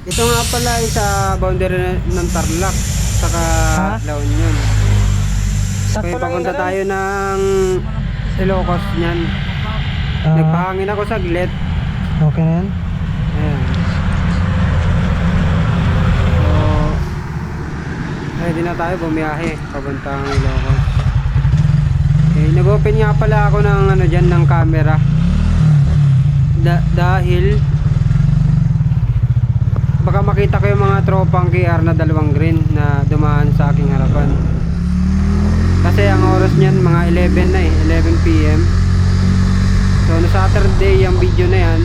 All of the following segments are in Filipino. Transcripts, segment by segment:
Ito nga pala ay sa boundary ng Tarlac saka La Union. Kaya papunta tayo ng Ilocos niyan. Nagpahangin ako saglit. Okay na yan? Ayan. So, ready na tayo bumiyahe papuntang Ilocos. Okay, nag-open nga pala ako ng ano dyan, ng camera. Dahil baka makita ko yung mga tropang KR na dalawang green na dumaan sa aking harapan. Kasi ang oras niyan mga 11 na 11 PM. So no Saturday yung video na yan.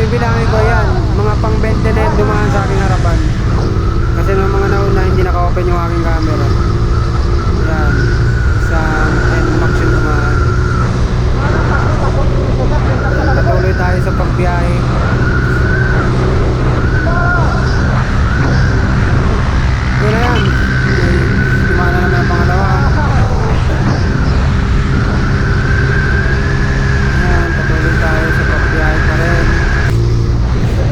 Bibilangin ko yan, mga pang 20 na yung dumaan sa aking harapan. Kasi nung mga nauna hindi naka-open yung aking camera. Yan, isang NMAX yung dumaan. Patuloy tayo sa pagbiyahe. Yun na yan, dumaan na naman ang pangalawa. Yan, patuloy tayo sa pagbiyahe pa rin.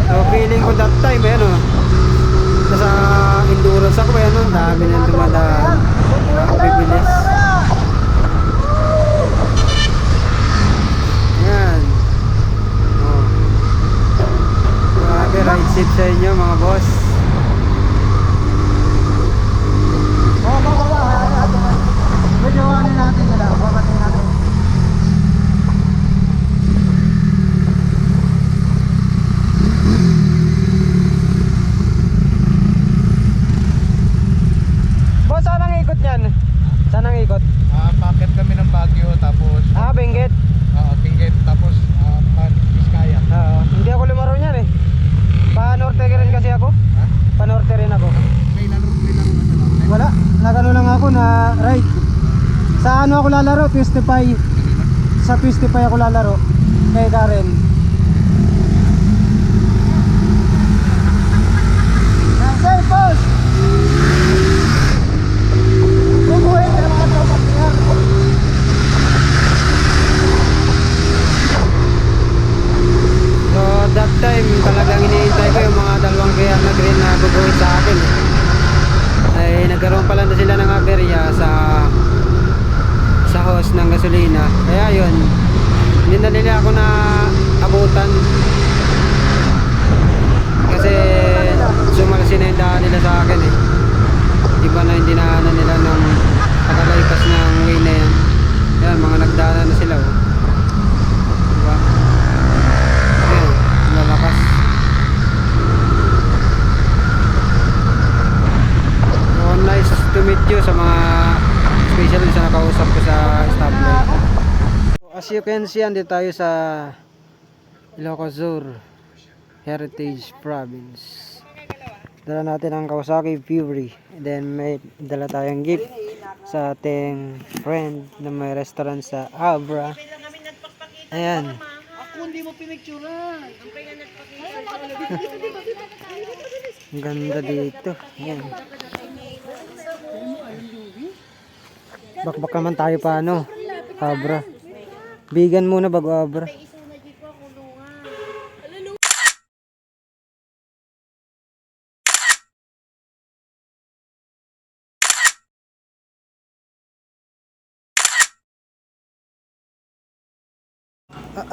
So feeling ko that time nasa endurance ako dami nang dumadaan, bibilis. Yan, oh. Grabe, ride safe sa inyo mga boss. Medyo ano natin nila, babatin natin. Boss, saan ang ikot niyan? Saan ang ikot? Packet kami ng Baguio tapos Benguet. Benguet tapos Vizcaya. Hindi ako lumaro niyan eh. Pa-norte rin kasi ako. Ha? Pa-norte rin ako. May laro lang. Wala, nagano lang ako na ride. Sa ano ako lalaro? Twistify. Sa Twistify ako lalaro. Kay Karen. Nasay, boss! Bubuhin ka ng mga tropang niya. So that time talagang iniintay ko yung mga dalawang kaya na green na guguhit sa akin. Ay nagkaroon pala na sila ng aberya sa hose ng gasolina. Kaya yun, hindi na nila ako na abutan. Kasi sumalsi na yung daan nila sa akin eh. Iba na yung dinaanan nila nung pagkalipas ng way na yan. Yan, mga nagdaanan na sila oh. Diba? Ayan, lalakas. So nice to meet you sa mga especially sa nakausap ko sa stoplight. So, as you can see, andito tayo sa Ilocos Sur Heritage Province. Dala natin ang Kawasaki Fury. Then may dala tayong gift sa ating friend na may restaurant sa Abra. Ayan. Ako hindi mo pinicturean. Ang ganda dito. Ayan. Bakbak naman tayo pa Abra. Bigan muna bago Abra.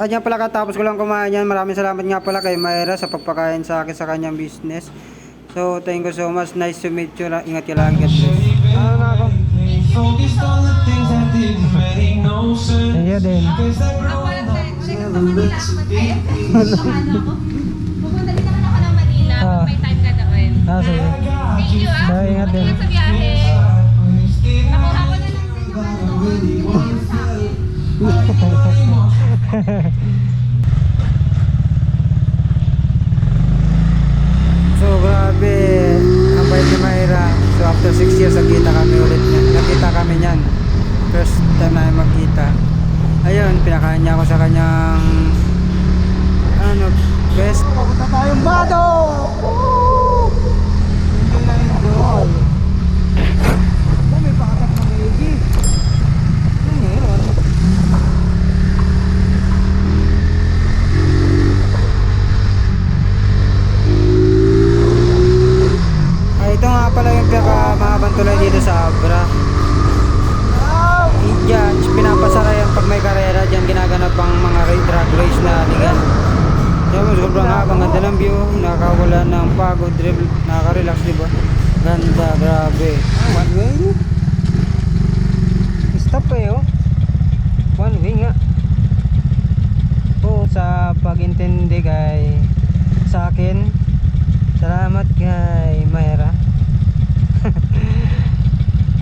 Yan pala, katapos ko lang kumain yan. Maraming salamat nga pala kay Mayra sa pagpakain sa akin sa kanyang business. So thank you so much. Nice to meet you. Ingat ka lang. God bless. Ano na ako? Kaya din. Manila. Pupunta din naman ako ng Manila. May time ka na rin. Sige. Thank you Ingat Ingat sa biyahe. Nakuha ko na lang din yung yung sa akin. So grabe, ang bait ni Mayra. So after 6 years nagkita kami ulit. Nagkita kami niyan. First time na magkita. Ayun, pinakain niya ako sa kanyang ano, best. Papunta tayong Bado! Woo! Enjoy na enjoy. May pakatap ng Egi. Ano meron? Ito nga pala yung pinakamahabang tulay dito sa Abra. Diyan, pinapasara yan pag may karera. Diyan ginaganap ang mga drag race na ligan. Sobrang habang ganda ng view. Nakakawala ng pagod, nakaka-relax, diba? Ganda, grabe. One way? Stop eh, oh. One way nga. Oo, sa pag-intindi kay sa akin. Salamat kay Mayra.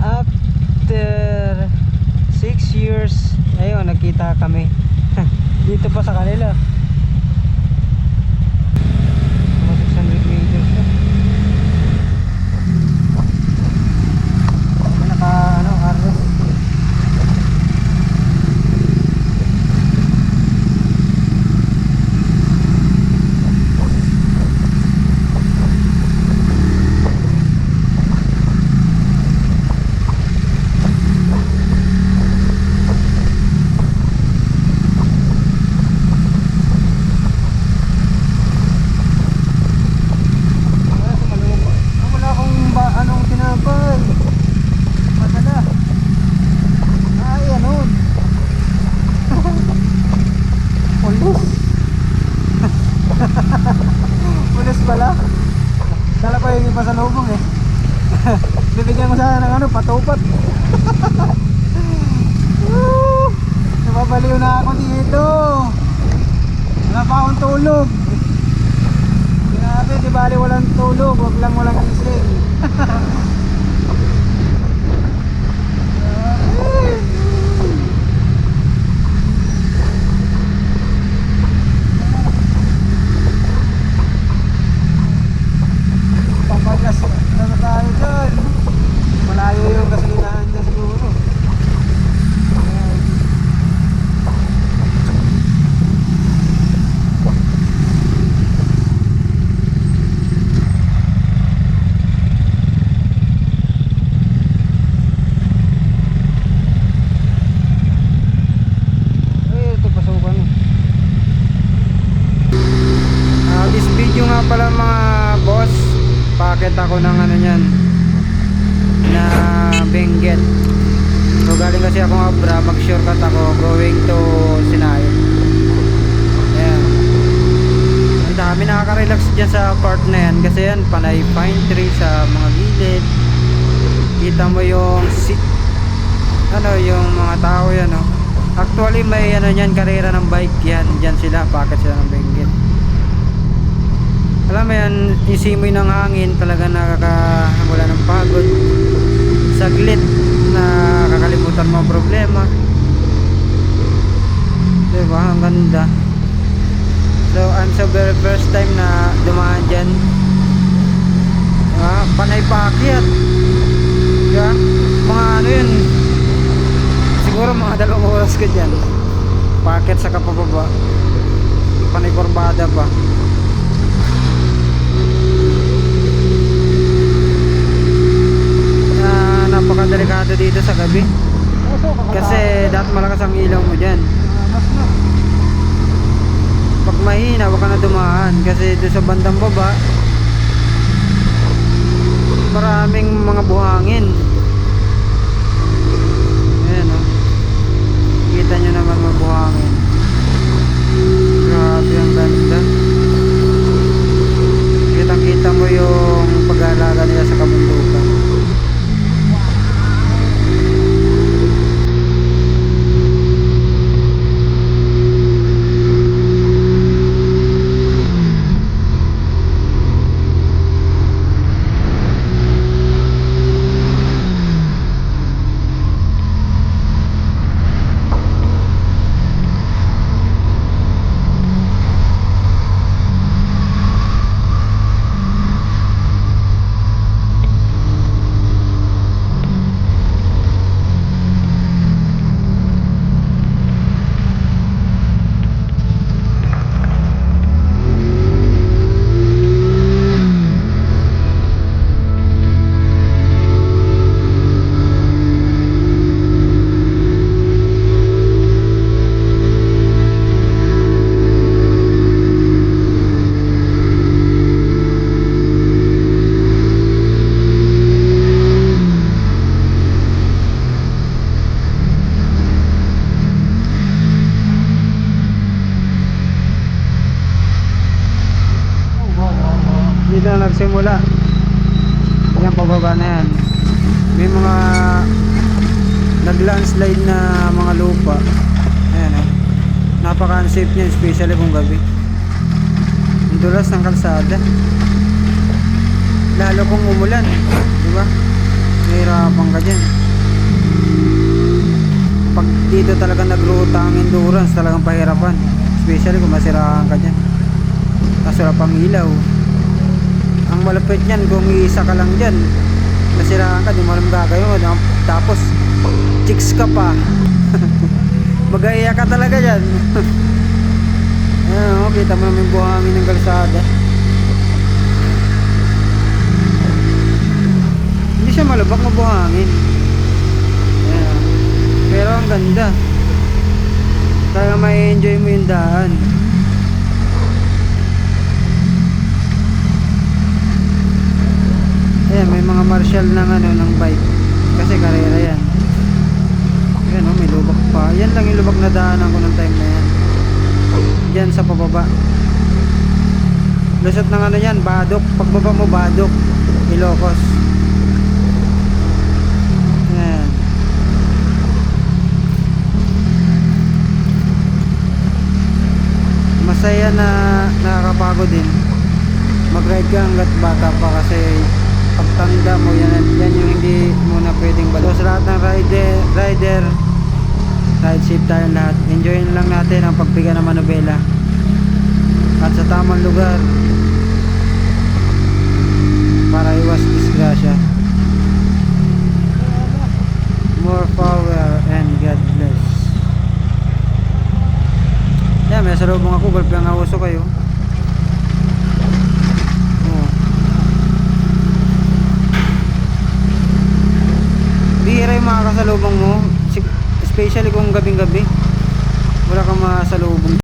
After 6 years, ayun, nagkita kami. Dito pa sa kanila. Mga 600 meters na. May naka, ano, arrow. Wala akong anong tinapay. Madala. Ay, ano? Pulis. Pulis pala. Dala pa yung pasalubong eh. Bibigyan ko sana ng ano, patupat. Woo! Napapaliw na ako dito. Wala pa akong tulog. Grabe, di bali walang tulog, wag lang walang gising. Papagas na tayo dyan. Malayo yung gasolinahan niya siguro. Ayan. Ay, ito pasukan. This video nga pala mga boss, packet ako ng ano niyan na Benguet. So galing kasi ako Abra, mag shortcut ako going to Sinayan. Ayan. Ang dami nakaka-relax dyan sa part na yan kasi yan panay pine tree sa mga gilid. Kita mo yung ano, yung mga tao yan, no? Actually may ano yan, karera ng bike yan. Dyan sila, packet sila ng Benguet. Alam mo yan, isimoy ng hangin, talaga nakakawala ng pagod. Saglit na kakalimutan mo ang problema. Diba? Ang ganda. So I'm so very first time na dumaan dyan. Diba? Panay paakyat. Diba? Mga ano yun, siguro mga 2 oras ka dyan. Paakyat sa kapababa. Panay kurbada pa. Napakadelikado dito sa gabi kasi dapat malakas ang ilaw mo dyan. Mas na. Pag mahina wag ka na dumaan kasi doon sa bandang baba maraming mga buhangin. Ayan, oh. Kita nyo naman mga buhangin. Grabe, ang ganda. Kitang kita mo yung pag-aalaga nila sa kabundukan. magsimula. Yan, pababa na yan. May mga nag-landslide na mga lupa. Ayan oh. Napaka-unsafe niyan, especially kung gabi. Ang dulas ng kalsada. Lalo kung umulan, di ba? Mahirapan ka dyan. Pag dito talaga nag-route ang endurance, talagang pahirapan. Especially kung masiraan ka dyan. Kaso wala pang ilaw. Ang malapit niyan, kung iisa ka lang dyan, nasiraan ka, di mo alam gagawin mo. Tapos, chicks ka pa. Mag-aiya ka talaga dyan. Ayan o, kita mo namin buhangin ng kalsada. Hindi siya malubak na buhangin. Ayan. Pero ang ganda. Talaga may enjoy mo yung daan. Ayan, may mga marshal ng ano, ng bike. Kasi karera yan. Ayan oh, may lubak pa. Yan lang yung lubak na daanan ko ng time na yan. Yan sa pababa. Lusot ng ano yan, Badok. Pagbaba mo, Badok, Ilocos. Ayan. Masaya na nakakapagod din. Mag-ride ka hanggat bata pa kasi pagtanda mo, yan yung hindi mo na pwedeng balo. So, sa lahat ng rider, ride safe tayo lahat. Enjoyin lang natin ang pagpiga ng manubela at sa tamang lugar para iwas disgrasya. More power and God bless. Yan, may salubong ako, gulpi ang auso kayo. Bihira yung mga kasalubong mo, especially kung gabing gabi wala kang masalubong.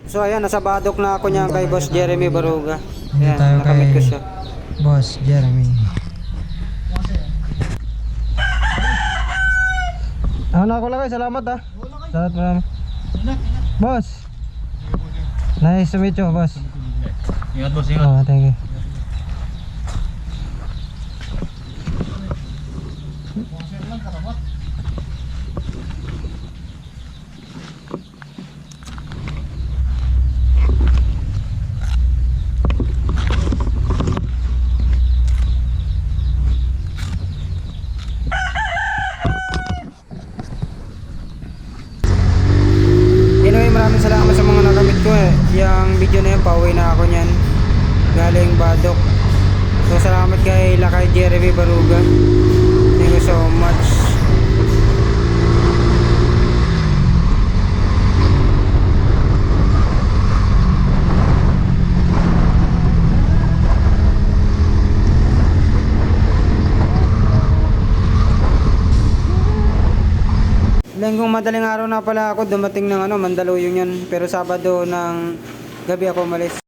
So ayan, nasa Badok na ako niya kay Boss Jeremy Baruga. Ayan, nakamit ko siya. Boss Jeremy. Ano ako lang, salamat ah. Salamat marami. Boss. Nice to meet you, boss. Ingat boss, ingat. Oh, thank you. Anyway, maraming salamat sa mga nakamit ko eh. Yung video na yun, pauwi na ako niyan. Galing Badok. So salamat kay Lakay Jeremy Baruga. Thank you so much. Linggong madaling araw na pala ako dumating ng ano, Mandaluyong yan. Pero Sabado ng gabi ako umalis.